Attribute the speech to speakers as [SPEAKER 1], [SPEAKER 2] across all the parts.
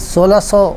[SPEAKER 1] 1600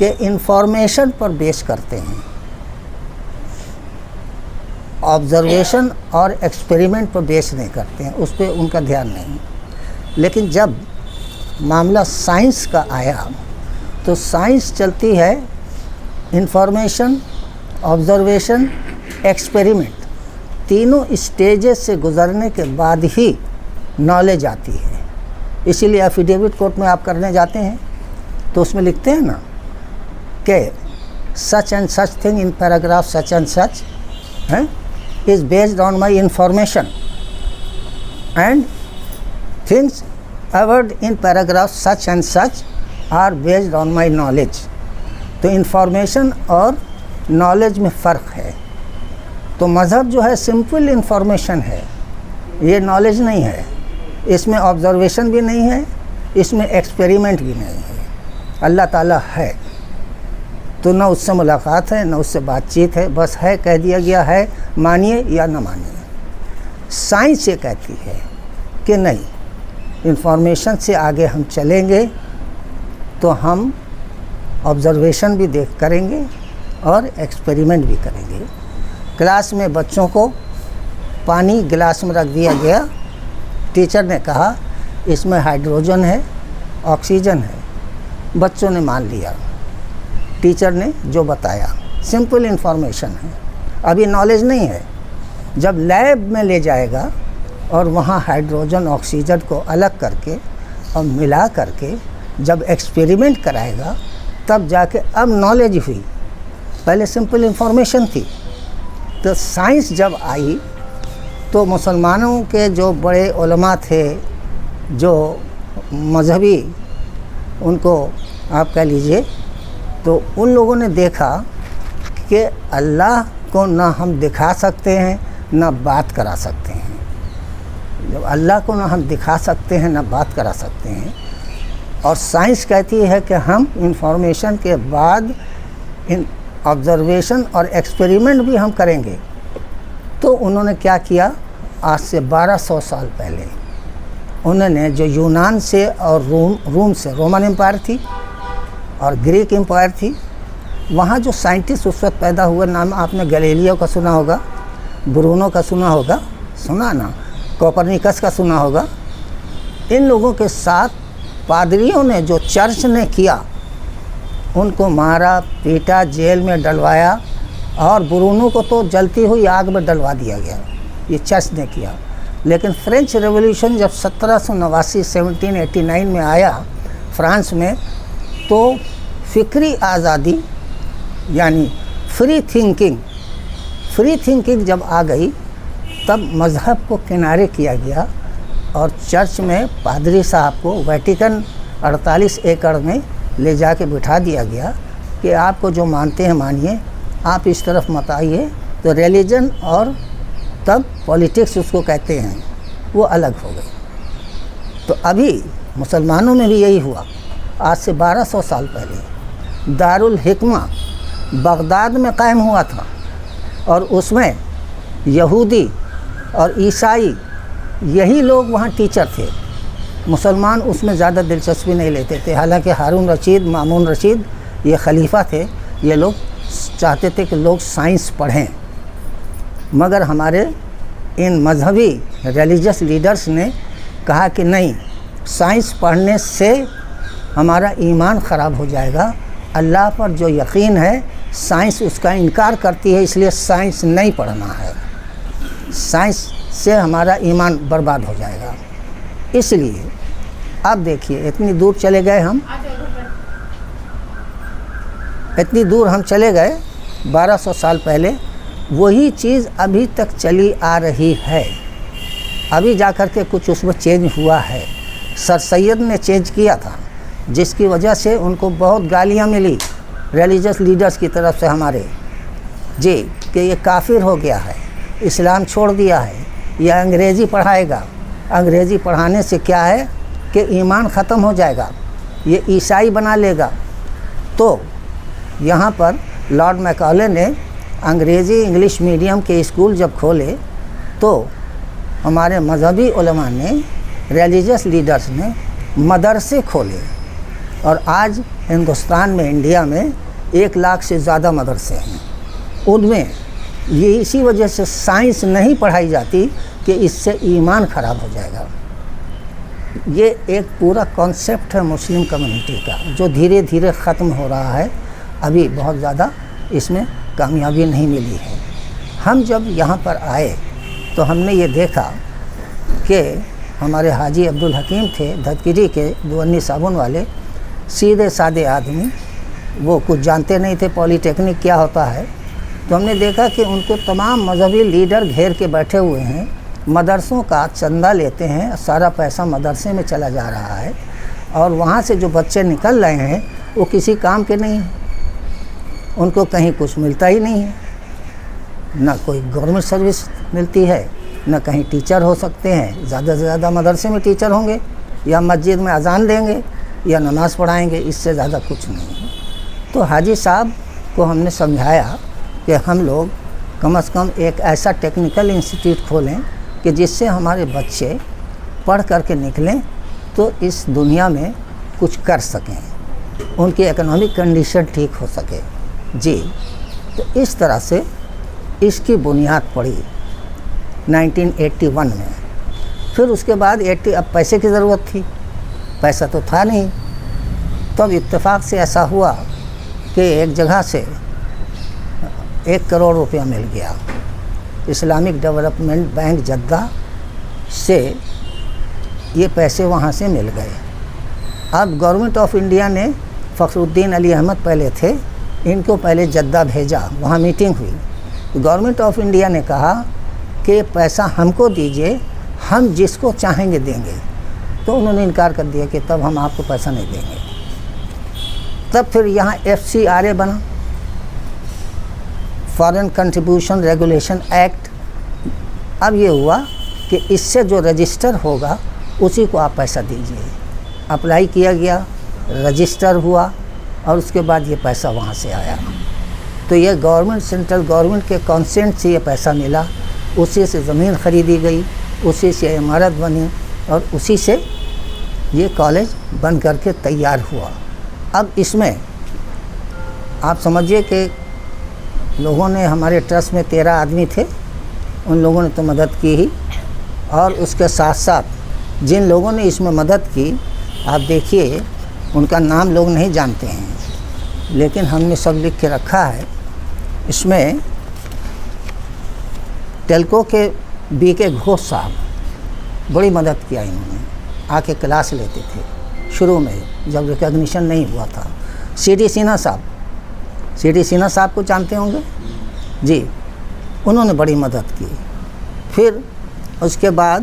[SPEAKER 1] کہ انفارمیشن پر بیس کرتے ہیں، آبزرویشن اور ایکسپیریمنٹ پر بیس نہیں کرتے ہیں، اس پہ ان کا دھیان نہیں۔ لیکن جب معاملہ سائنس کا آیا تو سائنس چلتی ہے انفارمیشن، آبزرویشن، ایکسپیریمنٹ، تینوں اسٹیجز سے گزرنے کے بعد ہی نالج آتی ہے۔ اسی لیے ایفیڈیوٹ کورٹ میں آپ کرنے جاتے ہیں تو اس میں لکھتے ہیں نا کہ such and such thing in paragraph such and such is based on my information and things covered in paragraph such and such are based on my knowledge۔ تو انفارمیشن اور نالج میں فرق ہے۔ تو مذہب جو ہے سمپل انفارمیشن ہے، یہ نالج نہیں ہے، اس میں آبزرویشن بھی نہیں ہے، اس میں ایکسپیریمنٹ بھی نہیں ہے۔ اللہ تعالیٰ ہے تو نہ اس سے ملاقات ہے، نہ اس سے بات چیت ہے، بس ہے، کہہ دیا گیا ہے، مانیے یا نہ مانیے۔ سائنس یہ کہتی ہے کہ نہیں، انفارمیشن سے آگے ہم چلیں گے تو ہم آبزرویشن بھی کریں گے اور ایکسپیریمنٹ بھی کریں گے۔ کلاس میں بچوں کو پانی گلاس میں رکھ دیا گیا، ٹیچر نے کہا اس میں ہائیڈروجن ہے، آکسیجن ہے، بچوں نے مان لیا، ٹیچر نے جو بتایا، سمپل انفارمیشن ہے، ابھی نالج نہیں ہے۔ جب لیب میں لے جائے گا اور وہاں ہائیڈروجن آکسیجن کو الگ کر کے اور ملا کر کے جب ایکسپیریمنٹ کرائے گا تب جا کے اب نالج ہوئی، پہلے سمپل انفارمیشن تھی۔ تو سائنس جب آئی تو مسلمانوں کے جو بڑے علماء تھے، جو مذہبی ان کو آپ کہہ لیجئے، تو ان لوگوں نے دیکھا کہ اللہ کو نہ ہم دکھا سکتے ہیں نہ بات کرا سکتے ہیں۔ جب اللہ کو نہ ہم دکھا سکتے ہیں نہ بات کرا سکتے ہیں، اور سائنس کہتی ہے کہ ہم انفارمیشن کے بعد آبزرویشن اور ایکسپیریمنٹ بھی ہم کریں گے، تو انہوں نے کیا کیا؟ آج سے 1200 سال پہلے انہوں نے جو یونان سے اور روم سے، رومن امپائر تھی اور گریک امپائر تھی، وہاں جو سائنٹسٹ اس وقت پیدا ہوئے، نام آپ نے گلیلیو کا سنا ہوگا، برونو کا سنا ہوگا، سنا نا، کوپرنیکس کا سنا ہوگا، ان لوگوں کے ساتھ پادریوں نے جو چرچ نے کیا، ان کو مارا، پیٹا، جیل میں ڈلوایا، اور برونو کو تو جلتی ہوئی آگ میں ڈلوا دیا گیا، یہ چرچ نے کیا۔ لیکن فرینچ ریولیوشن جب 1789 میں آیا فرانس میں، تو فکری آزادی یعنی فری تھنکنگ جب آ گئی، تب مذہب کو کنارے کیا گیا، اور چرچ میں پادری صاحب کو ویٹیکن 48 ایکڑ میں لے جا کے بٹھا دیا گیا کہ آپ کو جو مانتے ہیں مانیے، آپ اس طرف مت آئیے۔ تو ریلیجن اور تب پولیٹکس اس کو کہتے ہیں، وہ الگ ہو گئی۔ تو ابھی مسلمانوں میں بھی یہی ہوا۔ آج سے 1200 سال پہلے دارالحکمہ بغداد میں قائم ہوا تھا، اور اس میں یہودی اور عیسائی یہی لوگ وہاں ٹیچر تھے، مسلمان اس میں زیادہ دلچسپی نہیں لیتے تھے۔ حالانکہ ہارون رشید، مامون رشید یہ خلیفہ تھے، یہ لوگ چاہتے تھے کہ لوگ سائنس پڑھیں، مگر ہمارے ان مذہبی ریلیجس لیڈرز نے کہا کہ نہیں، سائنس پڑھنے سے ہمارا ایمان خراب ہو جائے گا، اللہ پر جو یقین ہے سائنس اس کا انکار کرتی ہے، اس لیے سائنس نہیں پڑھنا ہے، سائنس سے ہمارا ایمان برباد ہو جائے گا۔ اس لیے اب دیکھیے اتنی دور چلے گئے ہم، اتنی دور ہم چلے گئے 1200 سال پہلے، وہی چیز ابھی تک چلی آ رہی ہے، ابھی جا کر کے کچھ اس میں چینج ہوا ہے۔ سر سید نے چینج کیا تھا، جس کی وجہ سے ان کو بہت گالیاں ملی ریلیجس لیڈرز کی طرف سے ہمارے، جی، کہ یہ کافر ہو گیا ہے، اسلام چھوڑ دیا ہے، یہ انگریزی پڑھائے گا، انگریزی پڑھانے سے کیا ہے کہ ایمان ختم ہو جائے گا، یہ عیسائی بنا لے گا۔ تو یہاں پر لارڈ میکالے نے انگریزی انگلش میڈیم کے اسکول جب کھولے، تو ہمارے مذہبی علماء نے، ریلیجس لیڈرز نے مدرسے کھولے، اور آج ہندوستان میں انڈیا میں 1 لاکھ سے زیادہ مدرسے ہیں. ان میں یہ اسی وجہ سے سائنس نہیں پڑھائی جاتی کہ اس سے ایمان خراب ہو جائے گا. یہ ایک پورا کانسیپٹ ہے مسلم کمیونٹی کا جو دھیرے دھیرے ختم ہو رہا ہے. ابھی بہت زیادہ اس میں کامیابی نہیں ملی ہے. ہم جب یہاں پر آئے تو ہم نے یہ دیکھا کہ ہمارے حاجی عبدالحکیم تھے دھتگری کے دونی صابن والے، سیدھے سادے آدمی، وہ کچھ جانتے نہیں تھے پولی ٹیکنک کیا ہوتا ہے. تو ہم نے دیکھا کہ ان کو تمام مذہبی لیڈر گھیر کے بیٹھے ہوئے ہیں، مدرسوں کا چندہ لیتے ہیں، سارا پیسہ مدرسے میں چلا جا رہا ہے، اور وہاں سے جو بچے نکل رہے ہیں وہ کسی کام کے نہیں ہیں. ان کو کہیں کچھ ملتا ہی نہیں ہے، نہ کوئی گورنمنٹ سروس ملتی ہے، نہ کہیں ٹیچر ہو سکتے ہیں. زیادہ سے زیادہ مدرسے میں ٹیچر ہوں گے یا مسجد میں اذان دیں گے یا نماز پڑھائیں گے، اس سے زیادہ کچھ نہیں ہے. تو حاجی صاحب کو ہم نے سمجھایا کہ ہم لوگ کم از کم ایک ایسا ٹیکنیکل انسٹیٹیوٹ کھولیں کہ جس سے ہمارے بچے پڑھ کر کے نکلیں تو اس دنیا میں کچھ کر سکیں، ان کی اکنامک کنڈیشن ٹھیک ہو سکے. جی، تو اس طرح سے اس کی بنیاد پڑی 1981 میں. پھر اس کے بعد اب پیسے کی ضرورت تھی، پیسہ تو تھا نہیں. تب اتفاق سے ایسا ہوا کہ ایک جگہ سے 1 کروڑ روپیہ مل گیا، اسلامک ڈیولپمنٹ بینک جدہ سے یہ پیسے وہاں سے مل گئے. اب گورنمنٹ آف انڈیا نے فخر الدین علی احمد پہلے تھے، ان کو پہلے جدہ بھیجا، وہاں میٹنگ ہوئی. گورنمنٹ آف انڈیا نے کہا کہ پیسہ ہم کو دیجئے، ہم جس کو چاہیں گے دیں گے. تو انہوں نے انکار کر دیا کہ تب ہم آپ کو پیسہ نہیں دیں گے. تب پھر یہاں FCRA بنا، فارن کنٹریبیوشن ریگولیشن ایکٹ. اب یہ ہوا کہ اس سے جو رجسٹر ہوگا اسی کو آپ پیسہ دیجئے. اپلائی کیا گیا، رجسٹر ہوا، اور اس کے بعد یہ پیسہ وہاں سے آیا. تو یہ گورنمنٹ، سینٹرل گورنمنٹ کے کانسینٹ سے یہ پیسہ ملا، اسی سے زمین خریدی گئی، اسی سے عمارت بنی، اور اسی سے یہ کالج بن کر کے تیار ہوا. اب اس میں آپ سمجھیے کہ لوگوں نے، ہمارے ٹرسٹ میں 13 آدمی تھے، ان لوگوں نے تو مدد کی ہی، اور اس کے ساتھ ساتھ جن لوگوں نے اس میں مدد کی آپ دیکھیے ان کا نام لوگ نہیں جانتے ہیں، لیکن ہم نے سب لکھ کے رکھا ہے. اس میں ٹیلکو کے BK گھوش صاحب بڑی مدد کیا، انہوں نے آ کے کلاس لیتے تھے شروع میں جب ریکگنیشن نہیں ہوا تھا. CD سنہا صاحب کو جانتے ہوں گے جی، انہوں نے بڑی مدد کی. پھر اس کے بعد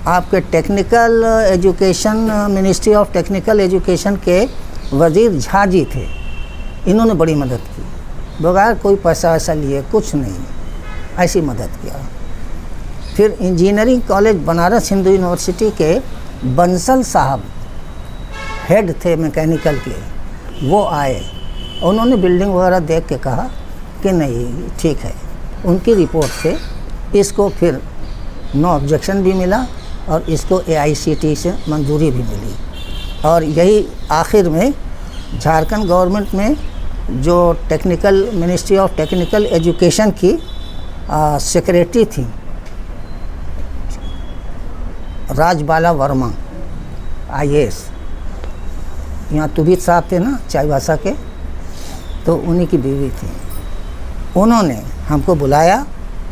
[SPEAKER 1] آپ کے technical education, ministry of technical education کے وزیر جھا جی تھے، انہوں نے بڑی مدد کی، بغیر کوئی پیسہ ایسا لیے، کچھ نہیں، ایسی مدد کیا. پھر engineering college Banaras Hindu university کے بنسل صاحب ہیڈ تھے میکینیکل کے، وہ آئے، انہوں نے بلڈنگ وغیرہ دیکھ کے کہا کہ نہیں ٹھیک ہے. ان کی رپورٹ سے اس کو پھر نو آبجیکشن بھی ملا، اور اس کو AICTE سے منظوری بھی ملی. اور یہی آخر میں جھارکھنڈ گورنمنٹ میں جو technical, ministry of technical education کی سیکریٹری تھی راج بالا ورما IAS، یہاں طبیت صاحب تھے نا چائباسا کے، تو انہی کی بیوی تھی. انہوں نے ہم کو بلایا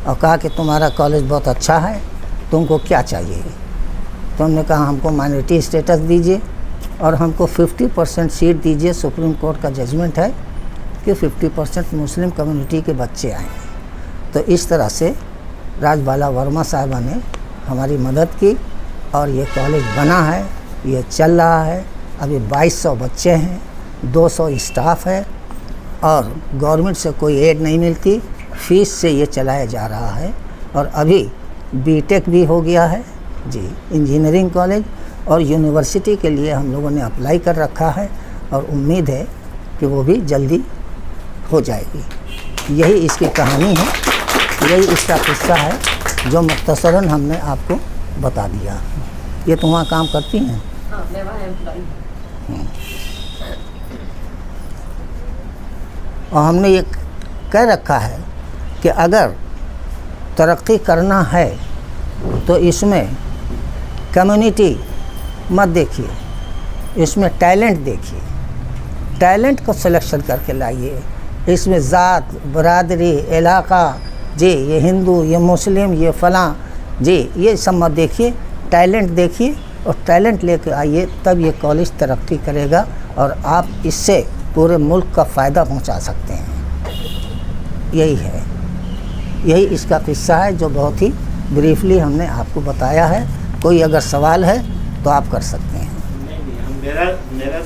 [SPEAKER 1] اور کہا کہ تمہارا کالج بہت اچھا ہے، تم کو کیا چاہیے. تو ہم نے کہا ہم کو مائنورٹی اسٹیٹس دیجیے اور ہم کو 50% سیٹ دیجیے. سپریم کورٹ کا ججمنٹ ہے کہ 50% مسلم کمیونٹی کے بچے آئیں گے. تو اس طرح سے راج بالا ورما صاحبہ نے ہماری مدد کی، اور یہ کالج بنا ہے، یہ چل رہا ہے. ابھی 2200 بچے ہیں، 200 اسٹاف ہے، اور گورنمنٹ سے کوئی ایڈ نہیں ملتی، فیس سے یہ چلایا جا رہا ہے. اور ابھی BTech بھی ہو گیا ہے جی، انجینئرنگ کالج، اور یونیورسٹی کے لیے ہم لوگوں نے اپلائی کر رکھا ہے، اور امید ہے کہ وہ بھی جلدی ہو جائے گی. یہی اس کی کہانی ہے، یہی اس کا قصہ ہے جو مختصراً ہم نے آپ کو بتا دیا. یہ تو وہاں کام کرتی ہیں؟
[SPEAKER 2] ہاں، میں وہاں امپلائی.
[SPEAKER 1] اور ہم نے یہ کہہ رکھا ہے کہ اگر ترقی کرنا ہے تو اس میں کمیونٹی مت دیکھیے، اس میں ٹیلنٹ دیکھیے، ٹیلنٹ کو سلیکشن کر کے لائیے. اس میں ذات، برادری، علاقہ، جی یہ ہندو، یہ مسلم، یہ فلاں، جی یہ سب مت دیکھیے، ٹیلنٹ دیکھیے اور ٹیلنٹ لے کے آئیے، تب یہ کالج ترقی کرے گا اور آپ اس سے پورے ملک کا فائدہ پہنچا سکتے ہیں. یہی ہے، یہی اس کا قصہ ہے جو بہت ہی بریفلی ہم نے آپ کو بتایا ہے. کوئی اگر سوال ہے تو آپ کر سکتے ہیں.
[SPEAKER 2] نہیں، میرا